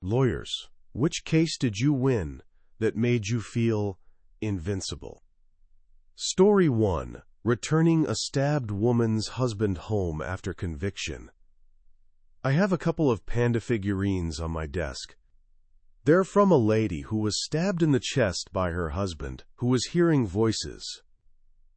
Lawyers, which case did you win that made you feel invincible? Story 1. Returning a stabbed woman's husband home after conviction. I have a couple of panda figurines on my desk. They're from a lady who was stabbed in the chest by her husband, who was hearing voices.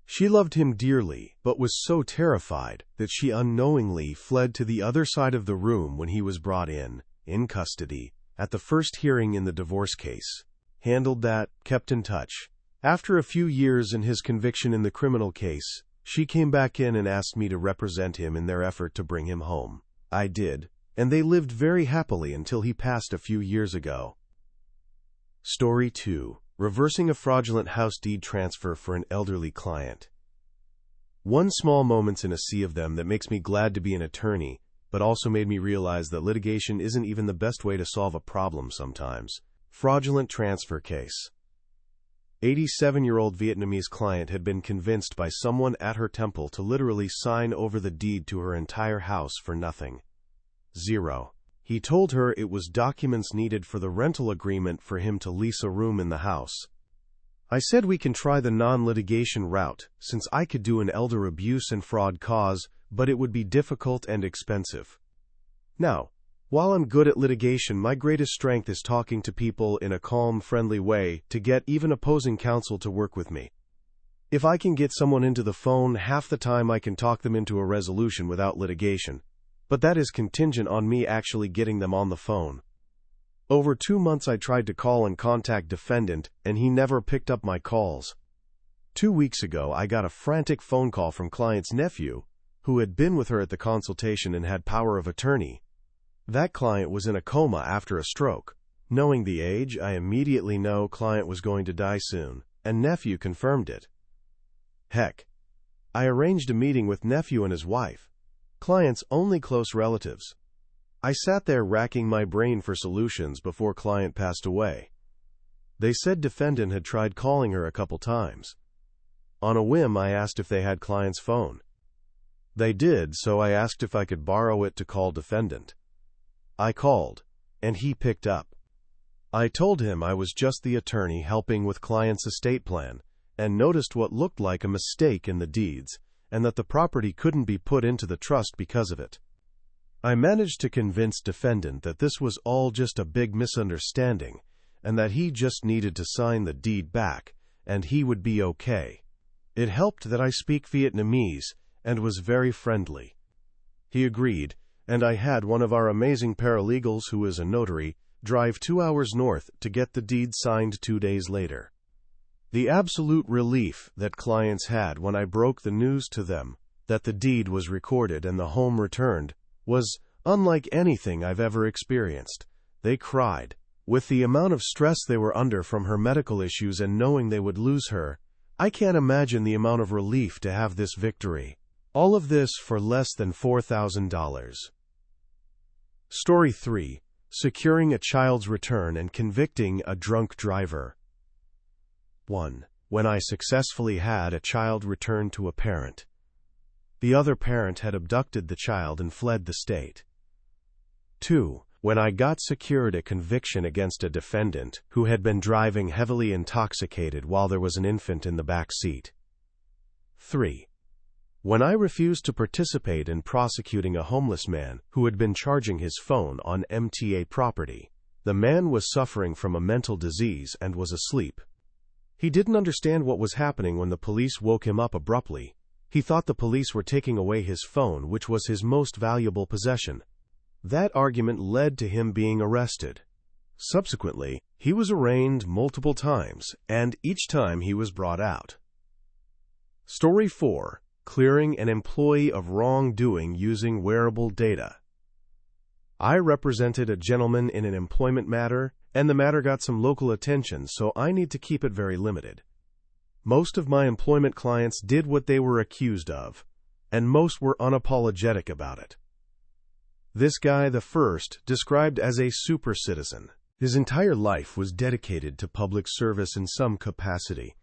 She loved him dearly, but was so terrified that she unknowingly fled to the other side of the room when he was brought in custody, at the first hearing in the divorce case. Handled that, kept in touch. After a few years in his conviction in the criminal case, she came back in and asked me to represent him in their effort to bring him home. I did, and they lived very happily until he passed a few years ago. Story 2. Reversing a fraudulent house deed transfer for an elderly client. One small moments in a sea of them that makes me glad to be an attorney, but also made me realize that litigation isn't even the best way to solve a problem sometimes. Fraudulent transfer case. 87-year-old Vietnamese client had been convinced by someone at her temple to literally sign over the deed to her entire house for nothing. 0. He told her it was documents needed for the rental agreement for him to lease a room in the house. I said we can try the non-litigation route, since I could do an elder abuse and fraud cause, but it would be difficult and expensive. Now, while I'm good at litigation, my greatest strength is talking to people in a calm, friendly way to get even opposing counsel to work with me. If I can get someone into the phone, half the time I can talk them into a resolution without litigation. But that is contingent on me actually getting them on the phone. Over 2 months I tried to call and contact defendant, and he never picked up my calls. 2 weeks ago I got a frantic phone call from client's nephew, who had been with her at the consultation and had power of attorney. That client was in a coma after a stroke. Knowing the age, I immediately know client was going to die soon, and nephew confirmed it. Heck, I arranged a meeting with nephew and his wife, client's only close relatives. I sat there racking my brain for solutions before client passed away. They said defendant had tried calling her a couple times. On a whim, I asked if they had client's phone. They did, so I asked if I could borrow it to call defendant. I called, and he picked up. I told him I was just the attorney helping with client's estate plan, and noticed what looked like a mistake in the deeds, and that the property couldn't be put into the trust because of it. I managed to convince defendant that this was all just a big misunderstanding, and that he just needed to sign the deed back, and he would be okay. It helped that I speak Vietnamese, and was very friendly. He agreed, and I had one of our amazing paralegals, who is a notary, drive 2 hours north to get the deed signed 2 days later. The absolute relief that clients had when I broke the news to them, that the deed was recorded and the home returned, was unlike anything I've ever experienced. They cried. With the amount of stress they were under from her medical issues and knowing they would lose her, I can't imagine the amount of relief to have this victory. All of this for less than $4,000. Story 3. Securing a child's return and convicting a drunk driver. 1. When I successfully had a child returned to a parent. The other parent had abducted the child and fled the state. 2. When I got secured a conviction against a defendant who had been driving heavily intoxicated while there was an infant in the back seat. 3. When I refused to participate in prosecuting a homeless man who had been charging his phone on MTA property. The man was suffering from a mental disease and was asleep. He didn't understand what was happening when the police woke him up abruptly. He thought the police were taking away his phone, which was his most valuable possession. That argument led to him being arrested. Subsequently, he was arraigned multiple times, and each time he was brought out. Story 4. Clearing an employee of wrongdoing using wearable data. I represented a gentleman in an employment matter, and the matter got some local attention, so I need to keep it very limited. Most of my employment clients did what they were accused of, and most were unapologetic about it. This guy, the first, described as a super citizen. His entire life was dedicated to public service in some capacity.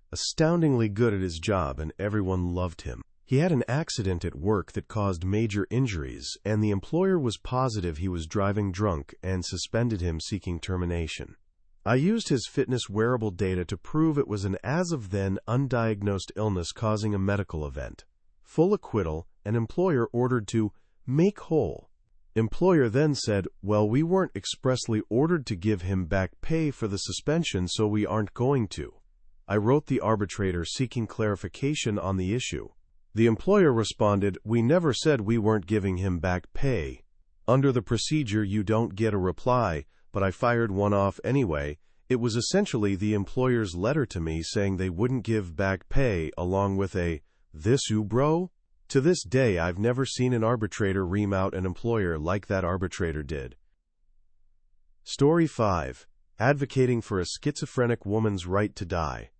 Astoundingly good at his job, and everyone loved him. He had an accident at work that caused major injuries, and the employer was positive he was driving drunk and suspended him, seeking termination. I used his fitness wearable data to prove it was an as-of-then undiagnosed illness causing a medical event. Full acquittal, and employer ordered to make whole. Employer then said, "Well, we weren't expressly ordered to give him back pay for the suspension, so we aren't going to." I wrote the arbitrator seeking clarification on the issue. The employer responded, "We never said we weren't giving him back pay. Under the procedure, you don't get a reply, but I fired one off anyway." It was essentially the employer's letter to me saying they wouldn't give back pay, along with a, "This you, bro?" To this day, I've never seen an arbitrator ream out an employer like that arbitrator did. Story 5. Advocating for a schizophrenic woman's right to die.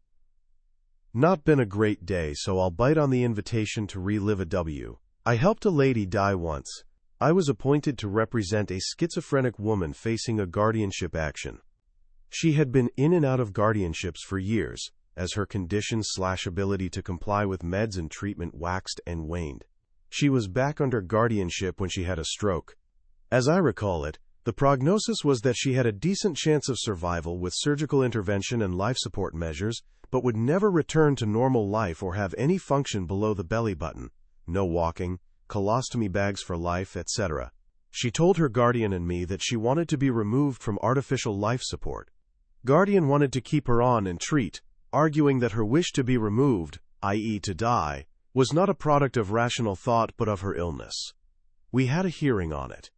Not been a great day, so I'll bite on the invitation to relive a W. I helped a lady die once. I was appointed to represent a schizophrenic woman facing a guardianship action. She had been in and out of guardianships for years, as her condition/ability to comply with meds and treatment waxed and waned. She was back under guardianship when she had a stroke. As I recall it, the prognosis was that she had a decent chance of survival with surgical intervention and life support measures, but would never return to normal life or have any function below the belly button, no walking, colostomy bags for life, etc. She told her guardian and me that she wanted to be removed from artificial life support. Guardian wanted to keep her on and treat, arguing that her wish to be removed, i.e. to die, was not a product of rational thought but of her illness. We had a hearing on it.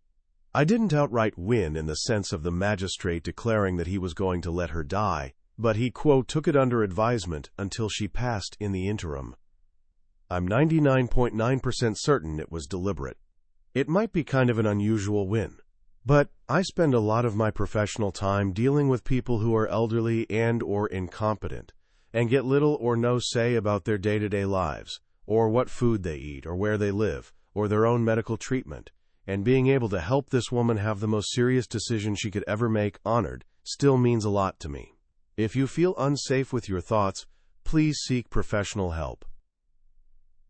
I didn't outright win in the sense of the magistrate declaring that he was going to let her die, but he, quote, took it under advisement until she passed in the interim. I'm 99.9% certain it was deliberate. It might be kind of an unusual win, but I spend a lot of my professional time dealing with people who are elderly and/or incompetent, and get little or no say about their day-to-day lives, or what food they eat, or where they live, or their own medical treatment, and being able to help this woman have the most serious decision she could ever make honored still means a lot to me. If you feel unsafe with your thoughts, please seek professional help.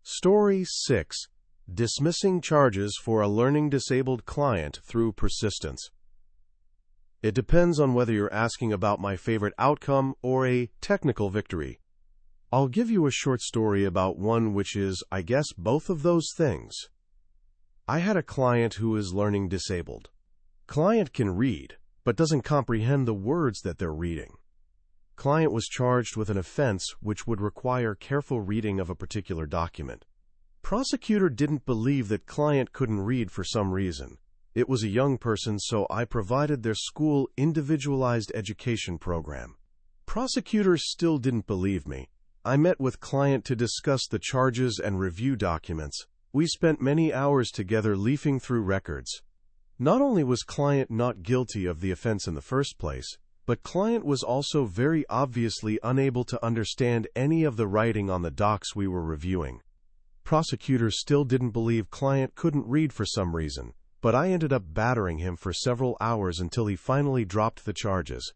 Story 6. Dismissing charges for a learning disabled client through persistence. It depends on whether you're asking about my favorite outcome or a technical victory. I'll give you a short story about one which is, I guess, both of those things. I had a client who is learning disabled. Client can read, but doesn't comprehend the words that they're reading. Client was charged with an offense which would require careful reading of a particular document. Prosecutor didn't believe that client couldn't read for some reason. It was a young person, so I provided their school individualized education program. Prosecutors still didn't believe me. I met with client to discuss the charges and review documents. We spent many hours together leafing through records. Not only was client not guilty of the offense in the first place, but client was also very obviously unable to understand any of the writing on the docs we were reviewing. Prosecutors still didn't believe client couldn't read for some reason, but I ended up battering him for several hours until he finally dropped the charges.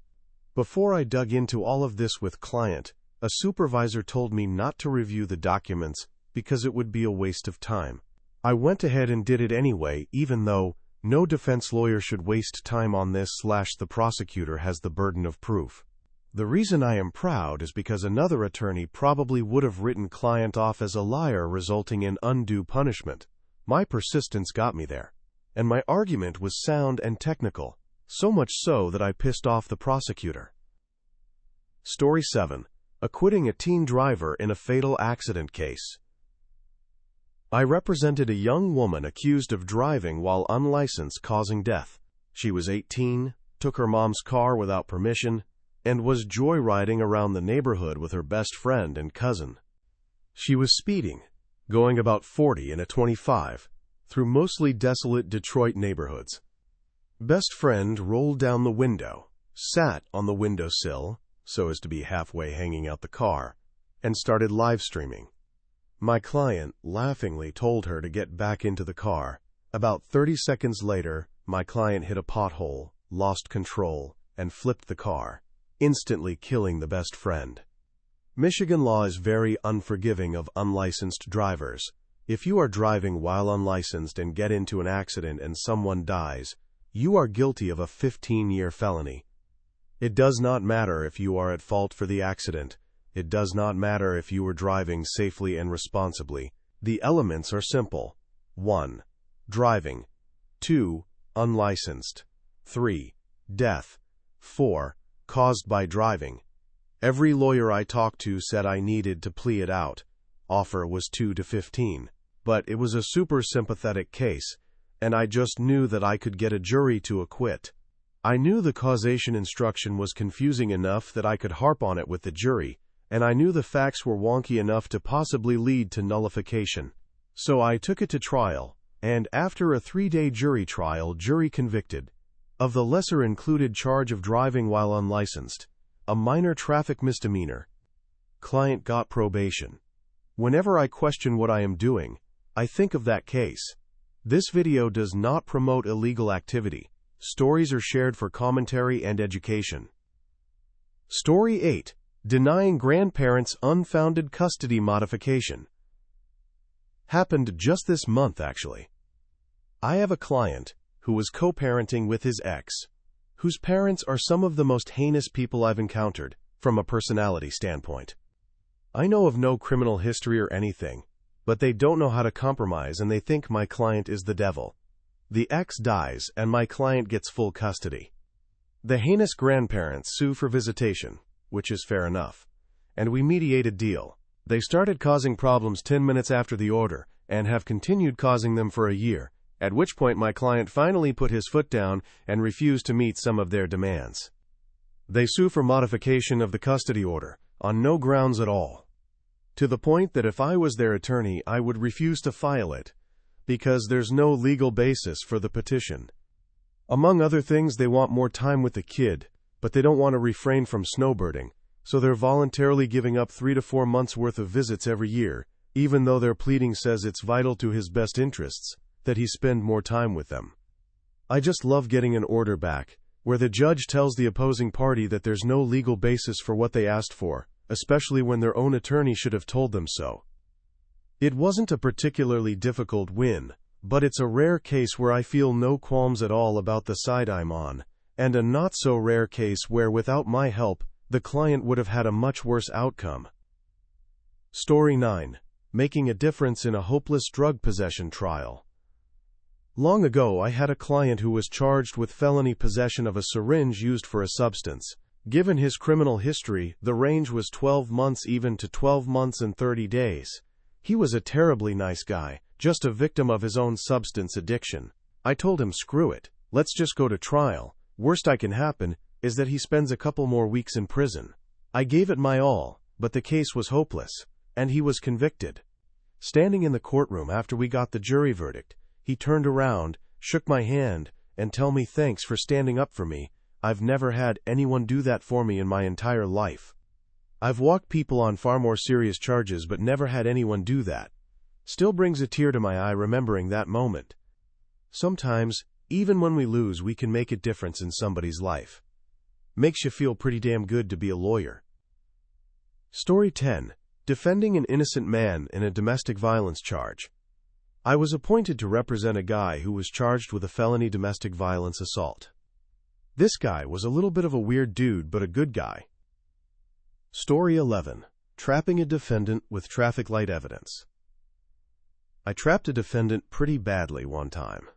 Before I dug into all of this with client, a supervisor told me not to review the documents because it would be a waste of time. I went ahead and did it anyway, even though no defense lawyer should waste time on this / the prosecutor has the burden of proof. The reason I am proud is because another attorney probably would have written client off as a liar, resulting in undue punishment. My persistence got me there, and my argument was sound and technical, so much so that I pissed off the prosecutor. Story 7. Acquitting a teen driver in a fatal accident case. I represented a young woman accused of driving while unlicensed causing death. She was 18, took her mom's car without permission, and was joyriding around the neighborhood with her best friend and cousin. She was speeding, going about 40 in a 25, through mostly desolate Detroit neighborhoods. Best friend rolled down the window, sat on the windowsill, so as to be halfway hanging out the car, and started live streaming. My client laughingly told her to get back into the car. About 30 seconds later, my client hit a pothole, lost control, and flipped the car, instantly killing the best friend. Michigan law is very unforgiving of unlicensed drivers. If you are driving while unlicensed and get into an accident and someone dies, you are guilty of a 15-year felony. It does not matter if you are at fault for the accident. It does not matter if you were driving safely and responsibly. The elements are simple. 1. Driving. 2. Unlicensed. 3. Death. 4. Caused by driving. Every lawyer I talked to said I needed to plea it out. Offer was 2 to 15. But it was a super sympathetic case, and I just knew that I could get a jury to acquit. I knew the causation instruction was confusing enough that I could harp on it with the jury, and I knew the facts were wonky enough to possibly lead to nullification. So I took it to trial, and after a 3-day jury trial, jury convicted of the lesser included charge of driving while unlicensed, a minor traffic misdemeanor. Client got probation. Whenever I question what I am doing, I think of that case. This video does not promote illegal activity. Stories are shared for commentary and education. Story 8. Denying grandparents unfounded custody modification. Happened just this month, actually. I have a client who was co-parenting with his ex, whose parents are some of the most heinous people I've encountered, from a personality standpoint. I know of no criminal history or anything, but they don't know how to compromise and they think my client is the devil. The ex dies and my client gets full custody. The heinous grandparents sue for visitation, which is fair enough, and we mediate a deal. They started causing problems 10 minutes after the order and have continued causing them for a year, at which point my client finally put his foot down and refused to meet some of their demands. They sue for modification of the custody order, on no grounds at all. To the point that if I was their attorney, I would refuse to file it, because there's no legal basis for the petition. Among other things, they want more time with the kid, but they don't want to refrain from snowbirding, so they're voluntarily giving up 3 to 4 months' worth of visits every year, even though their pleading says it's vital to his best interests that he spend more time with them. I just love getting an order back, where the judge tells the opposing party that there's no legal basis for what they asked for, especially when their own attorney should have told them so. It wasn't a particularly difficult win, but it's a rare case where I feel no qualms at all about the side I'm on, and a not-so-rare case where without my help, the client would have had a much worse outcome. Story 9. Making a difference in a hopeless drug possession trial. Long ago, I had a client who was charged with felony possession of a syringe used for a substance. Given his criminal history, the range was 12 months even to 12 months and 30 days. He was a terribly nice guy, just a victim of his own substance addiction. I told him, screw it, let's just go to trial. Worst that can happen is that he spends a couple more weeks in prison. I gave it my all, but the case was hopeless, and he was convicted. Standing in the courtroom after we got the jury verdict, he turned around, shook my hand, and told me thanks for standing up for me. I've never had anyone do that for me in my entire life. I've walked people on far more serious charges but never had anyone do that. Still brings a tear to my eye remembering that moment. Sometimes, even when we lose, we can make a difference in somebody's life. Makes you feel pretty damn good to be a lawyer. Story 10. Defending an innocent man in a domestic violence charge. I was appointed to represent a guy who was charged with a felony domestic violence assault. This guy was a little bit of a weird dude, but a good guy. Story 11. Trapping a defendant with traffic light evidence. I trapped a defendant pretty badly one time.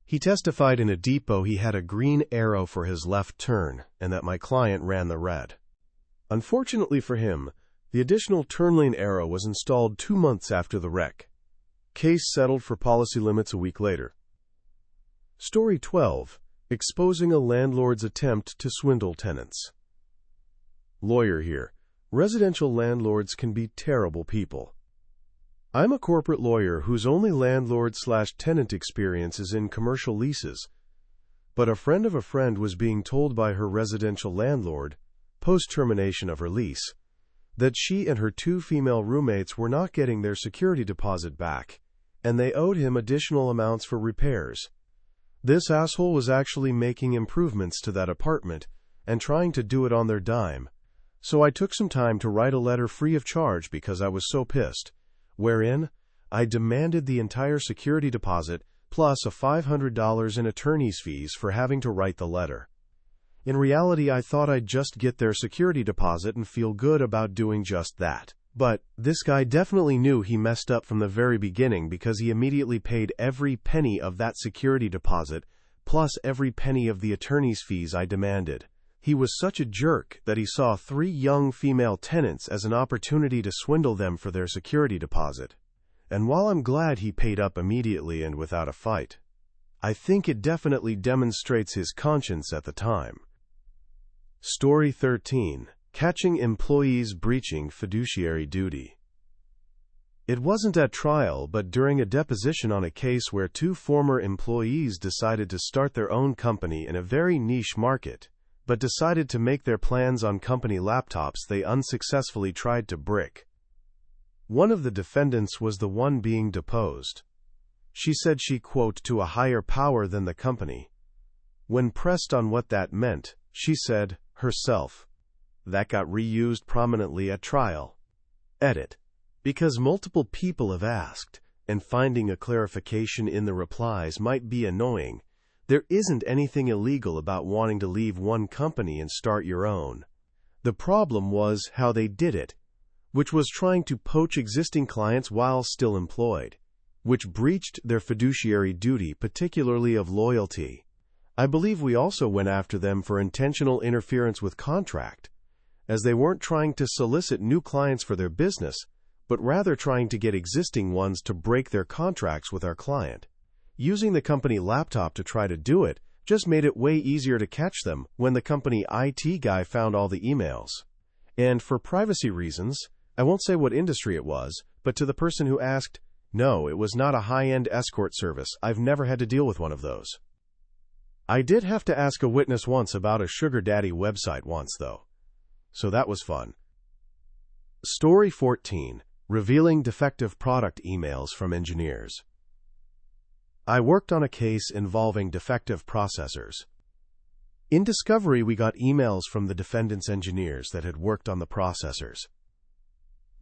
He testified in a depot he had a green arrow for his left turn and that my client ran the red. Unfortunately for him, the additional turn lane arrow was installed 2 months after the wreck. Case settled for policy limits a week later. Story 12. Exposing a landlord's attempt to swindle tenants. Lawyer here. Residential landlords can be terrible people. I'm a corporate lawyer whose only landlord/tenant experience is in commercial leases, but a friend of a friend was being told by her residential landlord, post-termination of her lease, that she and her 2 female roommates were not getting their security deposit back, and they owed him additional amounts for repairs. This asshole was actually making improvements to that apartment and trying to do it on their dime, So I took some time to write a letter free of charge because I was so pissed, wherein I demanded the entire security deposit plus a $500 in attorney's fees for having to write the letter. In reality, I thought I'd just get their security deposit and feel good about doing just that. But this guy definitely knew he messed up from the very beginning because he immediately paid every penny of that security deposit plus every penny of the attorney's fees I demanded. He was such a jerk that he saw 3 young female tenants as an opportunity to swindle them for their security deposit. And while I'm glad he paid up immediately and without a fight, I think it definitely demonstrates his conscience at the time. Story 13. Catching employees breaching fiduciary duty. It wasn't at trial, but during a deposition on a case where 2 former employees decided to start their own company in a very niche market, but decided to make their plans on company laptops they unsuccessfully tried to brick. One of the defendants was the one being deposed. She said she, quote, to a higher power than the company. When pressed on what that meant, she said, herself. That got reused prominently at trial. Edit. Because multiple people have asked, and finding a clarification in the replies might be annoying, there isn't anything illegal about wanting to leave one company and start your own. The problem was how they did it, which was trying to poach existing clients while still employed, which breached their fiduciary duty, particularly of loyalty. I believe we also went after them for intentional interference with contract, as they weren't trying to solicit new clients for their business, but rather trying to get existing ones to break their contracts with our client. Using the company laptop to try to do it just made it way easier to catch them when the company IT guy found all the emails. And for privacy reasons, I won't say what industry it was, but to the person who asked, no, it was not a high-end escort service. I've never had to deal with one of those. I did have to ask a witness once about a sugar daddy website once, though. So that was fun. Story 14. Revealing defective product emails from engineers. I worked on a case involving defective processors. In discovery, we got emails from the defendant's engineers that had worked on the processors.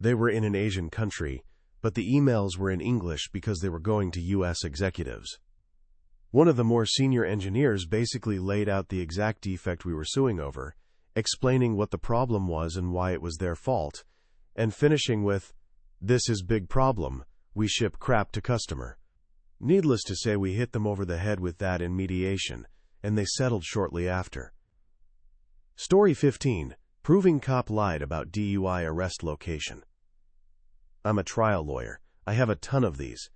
They were in an Asian country, but the emails were in English because they were going to U.S. executives. One of the more senior engineers basically laid out the exact defect we were suing over, explaining what the problem was and why it was their fault, and finishing with, "This is big problem. We ship crap to customer." Needless to say, we hit them over the head with that in mediation, and they settled shortly after. Story 15. Proving cop lied about DUI arrest location. I'm a trial lawyer. I have a ton of these.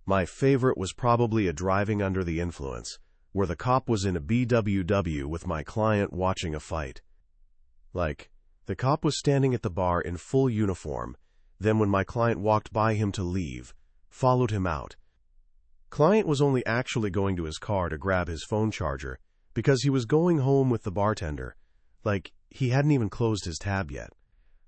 My favorite was probably a driving under the influence, where the cop was in a BWW with my client watching a fight. Like, the cop was standing at the bar in full uniform, then when my client walked by him to leave, followed him out. Client was only actually going to his car to grab his phone charger because he was going home with the bartender. Like, he hadn't even closed his tab yet.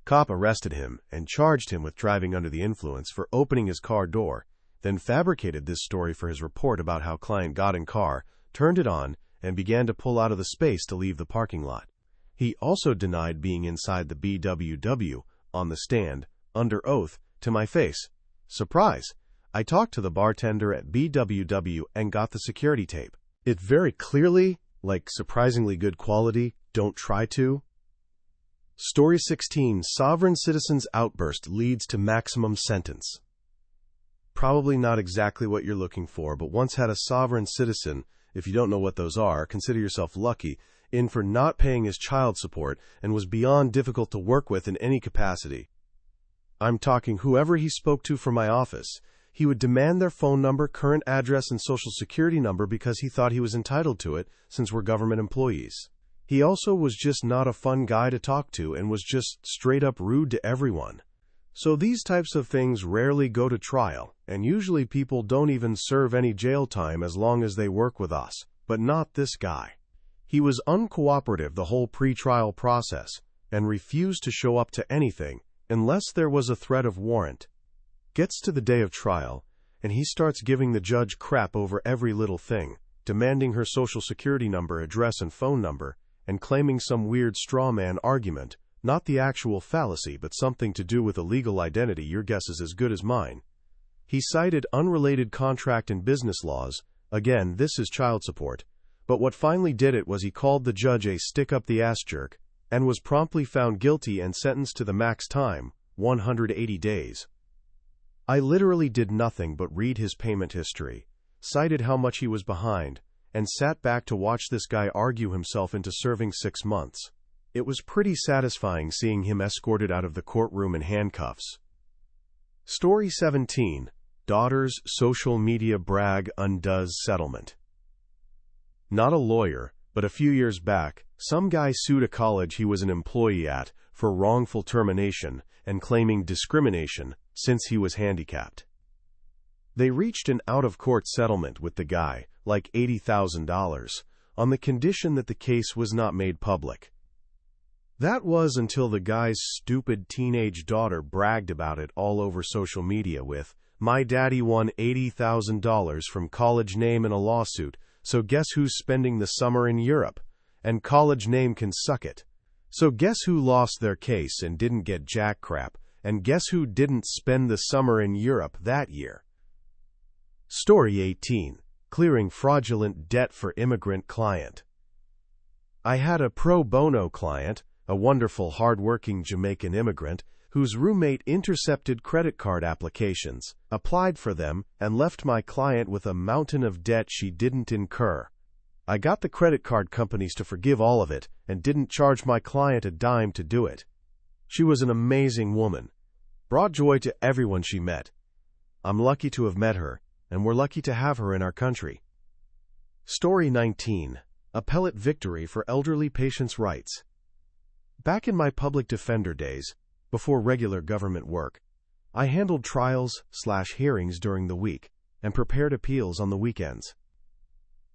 Cop arrested him and charged him with driving under the influence for opening his car door, then fabricated this story for his report about how client got in car, turned it on, and began to pull out of the space to leave the parking lot. He also denied being inside the BWW on the stand, under oath, to my face. Surprise! I talked to the bartender at BWW and got the security tape. It very clearly, like surprisingly good quality, don't try to. Story 16. Sovereign citizen's outburst leads to maximum sentence. Probably not exactly what you're looking for, but once had a sovereign citizen, if you don't know what those are, consider yourself lucky, in for not paying his child support and was beyond difficult to work with in any capacity. I'm talking whoever he spoke to from my office. He would demand their phone number, current address, and social security number because he thought he was entitled to it since we're government employees. He also was just not a fun guy to talk to and was just straight up rude to everyone. So these types of things rarely go to trial, and usually people don't even serve any jail time as long as they work with us, but not this guy. He was uncooperative the whole pre-trial process and refused to show up to anything unless there was a threat of warrant. Gets to the day of trial, and he starts giving the judge crap over every little thing, demanding her social security number, address, and phone number, and claiming some weird straw man argument, not the actual fallacy but something to do with a legal identity. Your guess is as good as mine. He cited unrelated contract and business laws. Again, this is child support. But what finally did it was he called the judge a stick-up-the-ass jerk, and was promptly found guilty and sentenced to the max time, 180 days. I literally did nothing but read his payment history, cited how much he was behind, and sat back to watch this guy argue himself into serving 6 months. It was pretty satisfying seeing him escorted out of the courtroom in handcuffs. Story 17. Daughter's social media brag undoes settlement. Not a lawyer, but a few years back, some guy sued a college he was an employee at for wrongful termination and claiming discrimination since he was handicapped. They reached an out-of-court settlement with the guy, like $80,000, on the condition that the case was not made public. That was until the guy's stupid teenage daughter bragged about it all over social media with, "My daddy won $80,000 from college name in a lawsuit, so guess who's spending the summer in Europe? And college name can suck it. So guess who lost their case and didn't get jack crap, and guess who didn't spend the summer in Europe that year?" Story 18. Clearing fraudulent debt for immigrant client. I had a pro bono client, a wonderful hard-working Jamaican immigrant, whose roommate intercepted credit card applications, applied for them, and left my client with a mountain of debt she didn't incur. I got the credit card companies to forgive all of it and didn't charge my client a dime to do it. She was an amazing woman, brought joy to everyone she met. I'm lucky to have met her, and we're lucky to have her in our country. Story 19. Appellate victory for elderly patients' rights. Back in my public defender days, before regular government work, I handled trials/hearings during the week and prepared appeals on the weekends.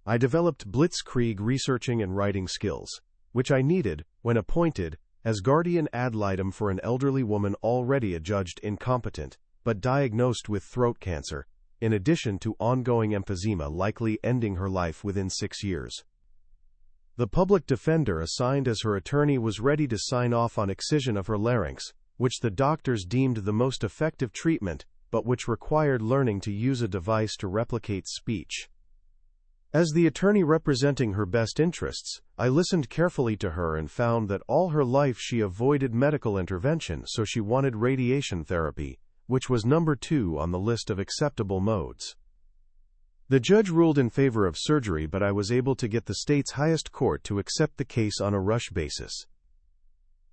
I developed blitzkrieg researching and writing skills, which I needed when appointed as guardian ad litem for an elderly woman already adjudged incompetent but diagnosed with throat cancer, in addition to ongoing emphysema likely ending her life within 6 years. The public defender assigned as her attorney was ready to sign off on excision of her larynx, which the doctors deemed the most effective treatment, but which required learning to use a device to replicate speech. As the attorney representing her best interests, I listened carefully to her and found that all her life she avoided medical intervention, so she wanted radiation therapy, which was number 2 on the list of acceptable modes. The judge ruled in favor of surgery, but I was able to get the state's highest court to accept the case on a rush basis.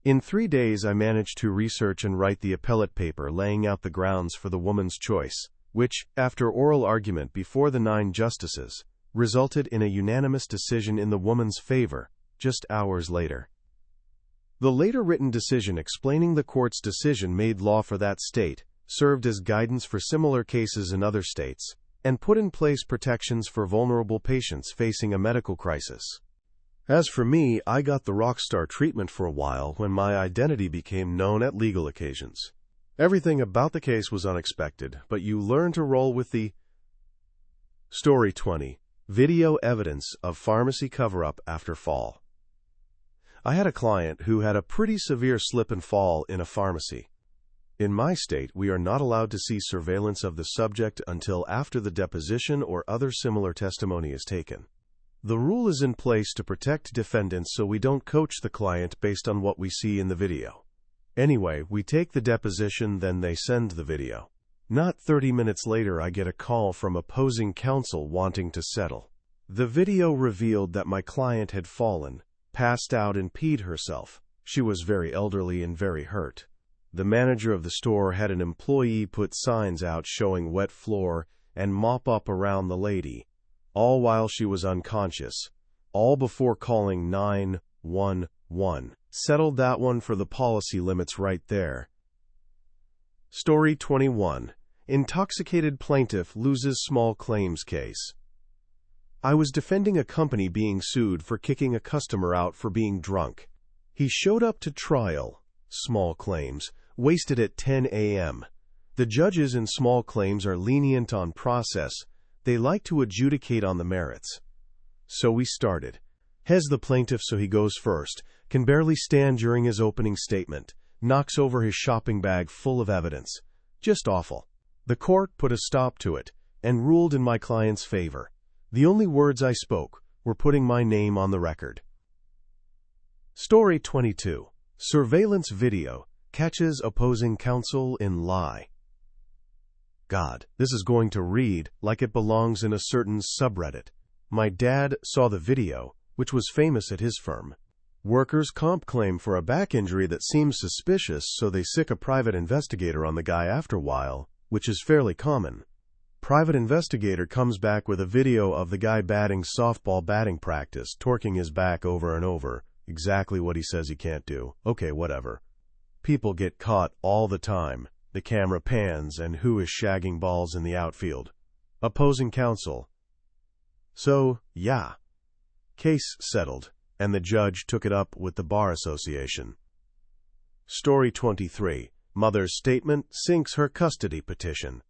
In 3 days I managed to research and write the appellate paper laying out the grounds for the woman's choice, which, after oral argument before the 9 justices, resulted in a unanimous decision in the woman's favor, just hours later. The later written decision explaining the court's decision made law for that state, served as guidance for similar cases in other states, and put in place protections for vulnerable patients facing a medical crisis. As for me, I got the rockstar treatment for a while when my identity became known at legal occasions. Everything about the case was unexpected, but you learn to roll with the... Story 20. Video evidence of pharmacy cover-up after fall. I had a client who had a pretty severe slip and fall in a pharmacy. In my state, we are not allowed to see surveillance of the subject until after the deposition or other similar testimony is taken. The rule is in place to protect defendants so we don't coach the client based on what we see in the video. Anyway, we take the deposition, then they send the video. Not 30 minutes later, I get a call from opposing counsel wanting to settle. The video revealed that my client had fallen, passed out and peed herself. She was very elderly and very hurt. The manager of the store had an employee put signs out showing wet floor and mop up around the lady, all while she was unconscious, all before calling 911. Settled that one for the policy limits right there. Story 21. Intoxicated plaintiff loses small claims case. I was defending a company being sued for kicking a customer out for being drunk. He showed up to trial, small claims, wasted at 10 a.m. The judges in small claims are lenient on process. They like to adjudicate on the merits. So we started. Hes the plaintiff, so he goes first, can barely stand during his opening statement, knocks over his shopping bag full of evidence. Just awful. The court put a stop to it and ruled in my client's favor. The only words I spoke were putting my name on the record. Story 22. Surveillance video catches opposing counsel in lie. God, this is going to read like it belongs in a certain subreddit. My dad saw the video, which was famous at his firm. Workers' comp claim for a back injury that seems suspicious, so they sic a private investigator on the guy after a while, which is fairly common. Private investigator comes back with a video of the guy batting softball batting practice, torquing his back over and over. Exactly what he says he can't do. Okay, whatever. People get caught all the time. The camera pans, and who is shagging balls in the outfield? Opposing counsel. So, yeah. Case settled, and the judge took it up with the Bar Association. Story 23. Mother's statement sinks her custody petition.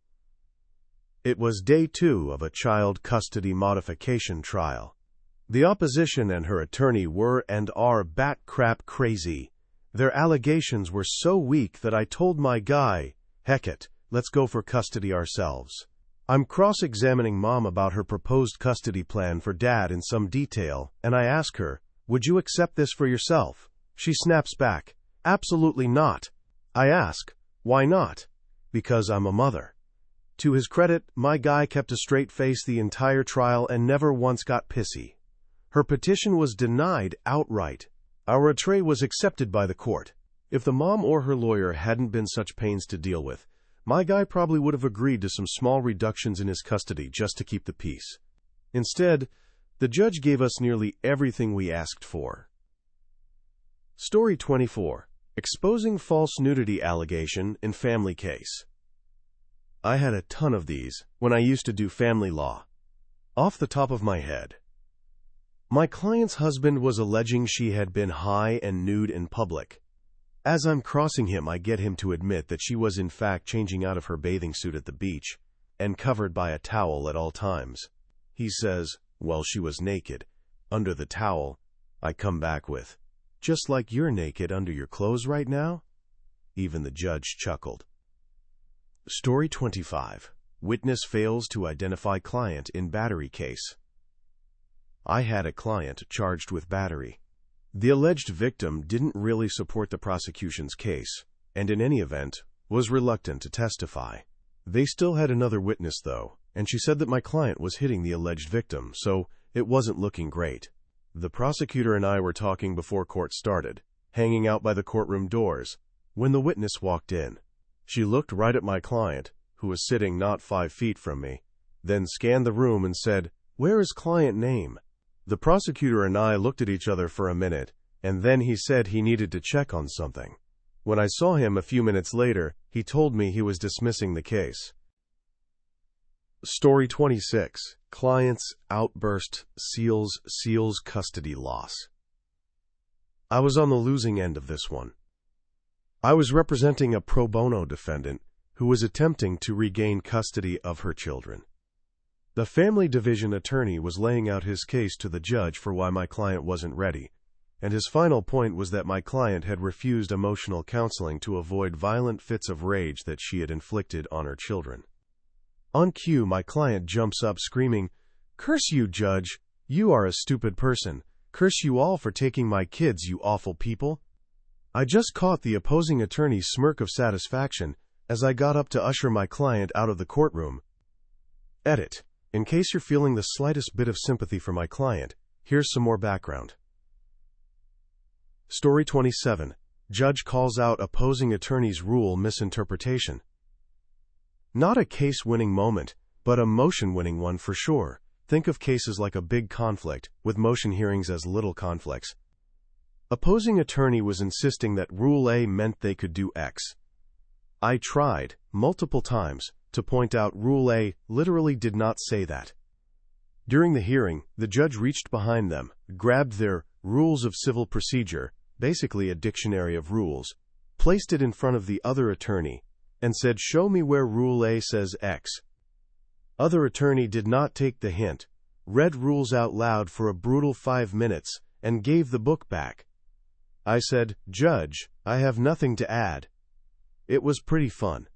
It was day 2 of a child custody modification trial. The opposition and her attorney were and are bat crap crazy. Their allegations were so weak that I told my guy, heck it, let's go for custody ourselves. I'm cross-examining Mom about her proposed custody plan for Dad in some detail, and I ask her, would you accept this for yourself? She snaps back, absolutely not. I ask, why not? Because I'm a mother. To his credit, my guy kept a straight face the entire trial and never once got pissy. Her petition was denied outright. Our tray was accepted by the court. If the mom or her lawyer hadn't been such pains to deal with, my guy probably would have agreed to some small reductions in his custody just to keep the peace. Instead, the judge gave us nearly everything we asked for. Story 24. Exposing false nudity allegation in family case. I had a ton of these when I used to do family law. Off the top of my head, my client's husband was alleging she had been high and nude in public. As I'm crossing him, I get him to admit that she was in fact changing out of her bathing suit at the beach and covered by a towel at all times. He says, well, she was naked, under the towel. I come back with, just like you're naked under your clothes right now? Even the judge chuckled. Story 25. Witness fails to identify client in battery case. I had a client charged with battery. The alleged victim didn't really support the prosecution's case, and in any event, was reluctant to testify. They still had another witness, though, and she said that my client was hitting the alleged victim, so it wasn't looking great. The prosecutor and I were talking before court started, hanging out by the courtroom doors, when the witness walked in. She looked right at my client, who was sitting not 5 feet from me, then scanned the room and said, "Where is client name?" The prosecutor and I looked at each other for a minute, and then he said he needed to check on something. When I saw him a few minutes later, he told me he was dismissing the case. Story 26. Client's outburst seals custody loss. I was on the losing end of this one. I was representing a pro bono defendant who was attempting to regain custody of her children. The family division attorney was laying out his case to the judge for why my client wasn't ready, and his final point was that my client had refused emotional counseling to avoid violent fits of rage that she had inflicted on her children. On cue, my client jumps up screaming, "Curse you, judge! You are a stupid person! Curse you all for taking my kids, you awful people!" I just caught the opposing attorney's smirk of satisfaction as I got up to usher my client out of the courtroom. Edit. In case you're feeling the slightest bit of sympathy for my client, here's some more background. Story 27. Judge calls out opposing attorney's rule misinterpretation. Not a case-winning moment, but a motion-winning one for sure. Think of cases like a big conflict, with motion hearings as little conflicts. Opposing attorney was insisting that Rule A meant they could do X. I tried, multiple times, to point out Rule A literally did not say that. During the hearing, the judge reached behind them, grabbed their Rules of Civil Procedure, basically a dictionary of rules, placed it in front of the other attorney, and said, "Show me where Rule A says X." Other attorney did not take the hint, read rules out loud for a brutal 5 minutes, and gave the book back. I said, "Judge, I have nothing to add." It was pretty fun.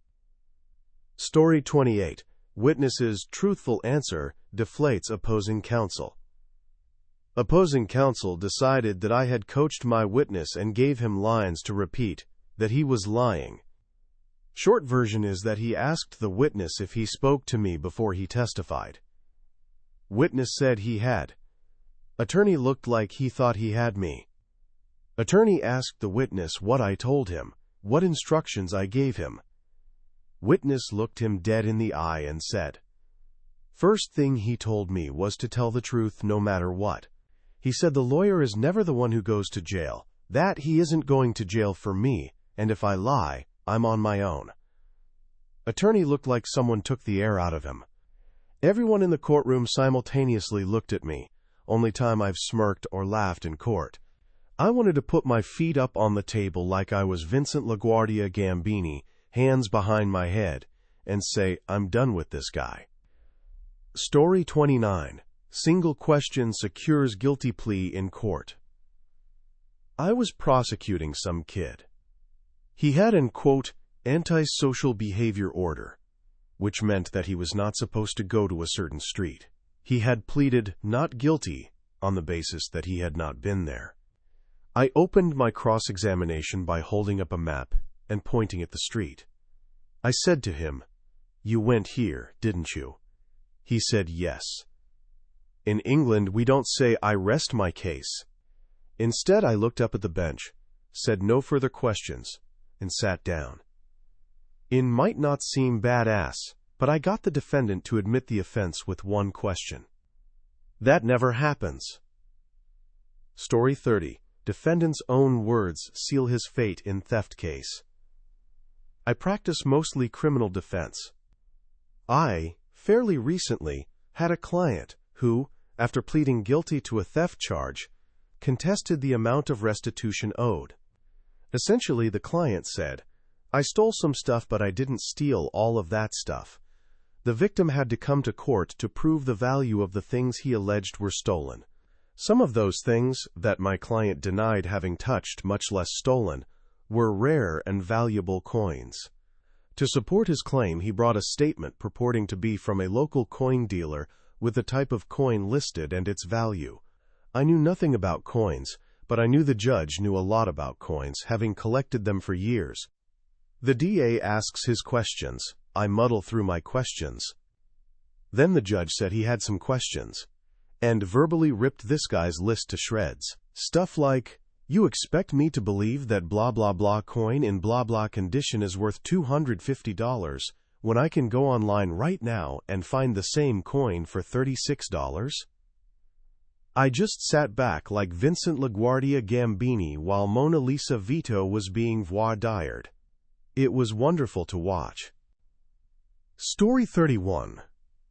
Story 28. Witness's truthful answer deflates opposing counsel. Opposing counsel decided that I had coached my witness and gave him lines to repeat, that he was lying. Short version is that he asked the witness if he spoke to me before he testified. Witness said he had. Attorney looked like he thought he had me. Attorney asked the witness what I told him, what instructions I gave him. Witness looked him dead in the eye and said, "First thing he told me was to tell the truth no matter what. He said the lawyer is never the one who goes to jail, that he isn't going to jail for me, and if I lie, I'm on my own." Attorney looked like someone took the air out of him. Everyone in the courtroom simultaneously looked at me, only time I've smirked or laughed in court. I wanted to put my feet up on the table like I was Vincent LaGuardia Gambini, hands behind my head, and say, "I'm done with this guy." Story 29. Single question secures guilty plea in court. I was prosecuting some kid. He had an, quote, antisocial behavior order, which meant that he was not supposed to go to a certain street. He had pleaded not guilty on the basis that he had not been there. I opened my cross-examination by holding up a map and pointing at the street. I said to him, "You went here, didn't you?" He said yes. In England, we don't say "I rest my case." Instead, I looked up at the bench, said no further questions, and sat down. It might not seem badass, but I got the defendant to admit the offense with one question. That never happens. Story 30. Defendant's own words seal his fate in theft case. I practice mostly criminal defense. I, fairly recently, had a client who, after pleading guilty to a theft charge, contested the amount of restitution owed. Essentially, the client said, "I stole some stuff, but I didn't steal all of that stuff." The victim had to come to court to prove the value of the things he alleged were stolen. Some of those things, that my client denied having touched, much less stolen, were rare and valuable coins. To support his claim, he brought a statement purporting to be from a local coin dealer with the type of coin listed and its value. I knew nothing about coins, but I knew the judge knew a lot about coins, having collected them for years. The DA asks his questions. I muddle through my questions. Then the judge said he had some questions, and verbally ripped this guy's list to shreds. Stuff like, "You expect me to believe that blah blah blah coin in blah blah condition is worth $250 when I can go online right now and find the same coin for $36? I just sat back like Vincent LaGuardia Gambini while Mona Lisa Vito was being voir dired. It was wonderful to watch. Story 31.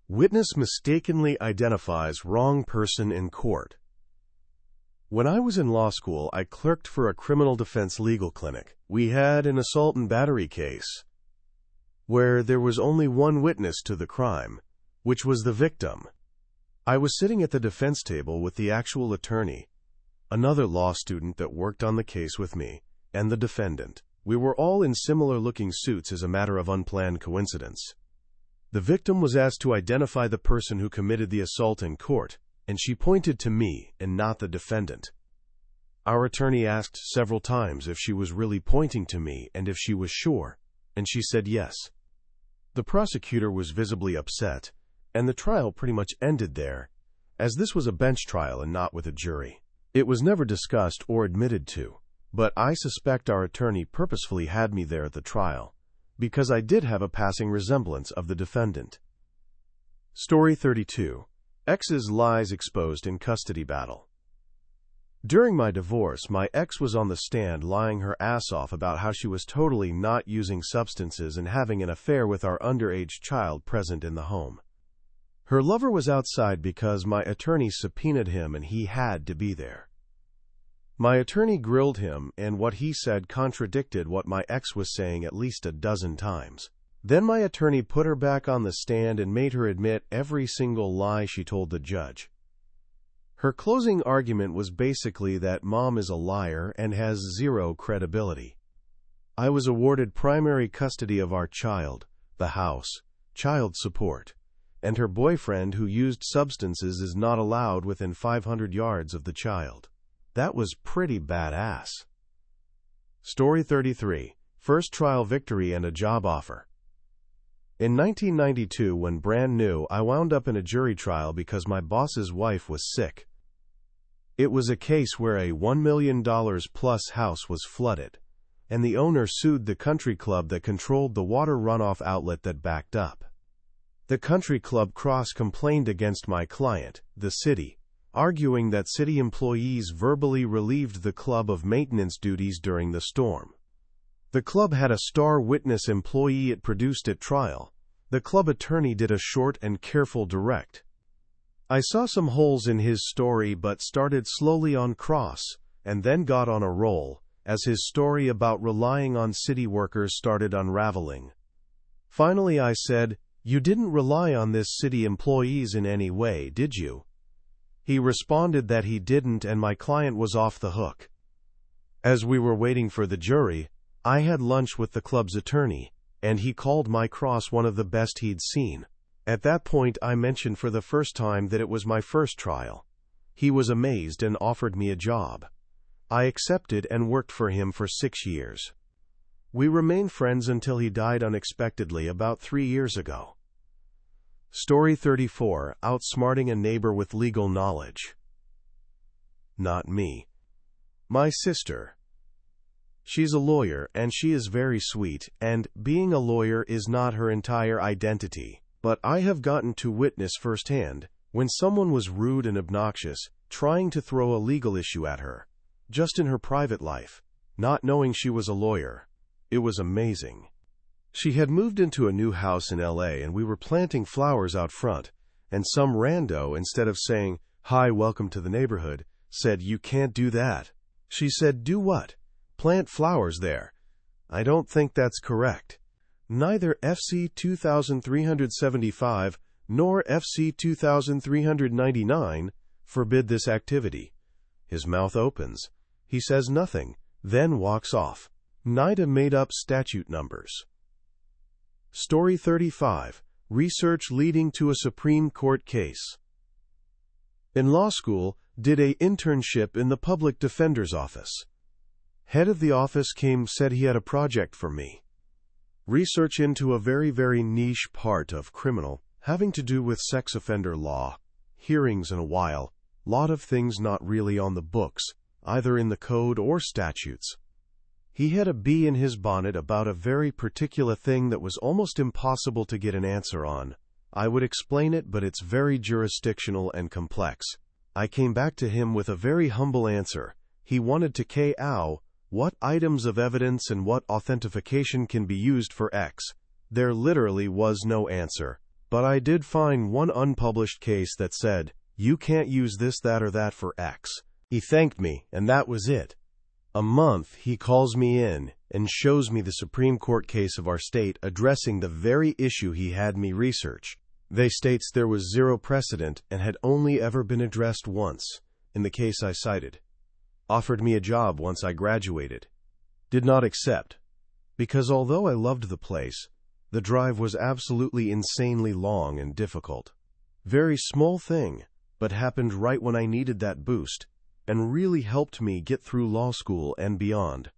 Witness mistakenly identifies wrong person in court. When I was in law school, I clerked for a criminal defense legal clinic. We had an assault and battery case where there was only one witness to the crime, which was the victim. I was sitting at the defense table with the actual attorney, another law student that worked on the case with me, and the defendant. We were all in similar-looking suits as a matter of unplanned coincidence. The victim was asked to identify the person who committed the assault in court, and she pointed to me and not the defendant. Our attorney asked several times if she was really pointing to me and if she was sure, and she said yes. The prosecutor was visibly upset, and the trial pretty much ended there, as this was a bench trial and not with a jury. It was never discussed or admitted to, but I suspect our attorney purposefully had me there at the trial, because I did have a passing resemblance of the defendant. Story 32. Ex's lies exposed in custody battle. During my divorce, my ex was on the stand lying her ass off about how she was totally not using substances and having an affair with our underage child present in the home. Her lover was outside because my attorney subpoenaed him and he had to be there. My attorney grilled him, and what he said contradicted what my ex was saying at least a dozen times. Then my attorney put her back on the stand and made her admit every single lie she told the judge. Her closing argument was basically that Mom is a liar and has zero credibility. I was awarded primary custody of our child, the house, child support, and her boyfriend who used substances is not allowed within 500 yards of the child. That was pretty badass. Story 33. First trial victory and a job offer. In 1992, when brand new, I wound up in a jury trial because my boss's wife was sick. It was a case where a $1 million plus house was flooded, and the owner sued the country club that controlled the water runoff outlet that backed up. The country club cross-complained against my client, the city, arguing that city employees verbally relieved the club of maintenance duties during the storm. The club had a star witness employee it produced at trial. The club attorney did a short and careful direct. I saw some holes in his story but started slowly on cross, and then got on a roll, as his story about relying on city workers started unraveling. Finally I said, "You didn't rely on this city employees in any way, did you?" He responded that he didn't and my client was off the hook. As we were waiting for the jury, I had lunch with the club's attorney, and he called my cross one of the best he'd seen. At that point I mentioned for the first time that it was my first trial. He was amazed and offered me a job. I accepted and worked for him for 6 years. We remained friends until he died unexpectedly about 3 years ago. Story 34. Outsmarting a neighbor with legal knowledge. Not me. My sister. She's a lawyer, and she is very sweet, and being a lawyer is not her entire identity. But I have gotten to witness firsthand, when someone was rude and obnoxious, trying to throw a legal issue at her, just in her private life, not knowing she was a lawyer. It was amazing. She had moved into a new house in LA and we were planting flowers out front, and some rando, instead of saying, "Hi, welcome to the neighborhood," said, "You can't do that." She said, "Do what?" "Plant flowers there." I don't think that's correct. Neither FC 2375 nor FC 2399 forbid this activity. His mouth opens. He says nothing, then walks off. NIDA made up statute numbers. Story 35. Research leading to a Supreme Court case. In law school, did a internship in the public defender's office. Head of the office said he had a project for me. Research into a very niche part of criminal, having to do with sex offender law, hearings in a while, lot of things not really on the books, either in the code or statutes. He had a bee in his bonnet about a very particular thing that was almost impossible to get an answer on. I would explain it, but it's very jurisdictional and complex. I came back to him with a very humble answer. He wanted to know what items of evidence and what authentication can be used for X. There literally was no answer. But I did find one unpublished case that said, "You can't use this, that, or that for X." He thanked me, and that was it. A month, he calls me in and shows me the Supreme Court case of our state addressing the very issue he had me research. They states there was zero precedent and had only ever been addressed once, in the case I cited. Offered me a job once I graduated. Did not accept, because although I loved the place, the drive was absolutely insanely long and difficult. Very small thing, but happened right when I needed that boost, and really helped me get through law school and beyond.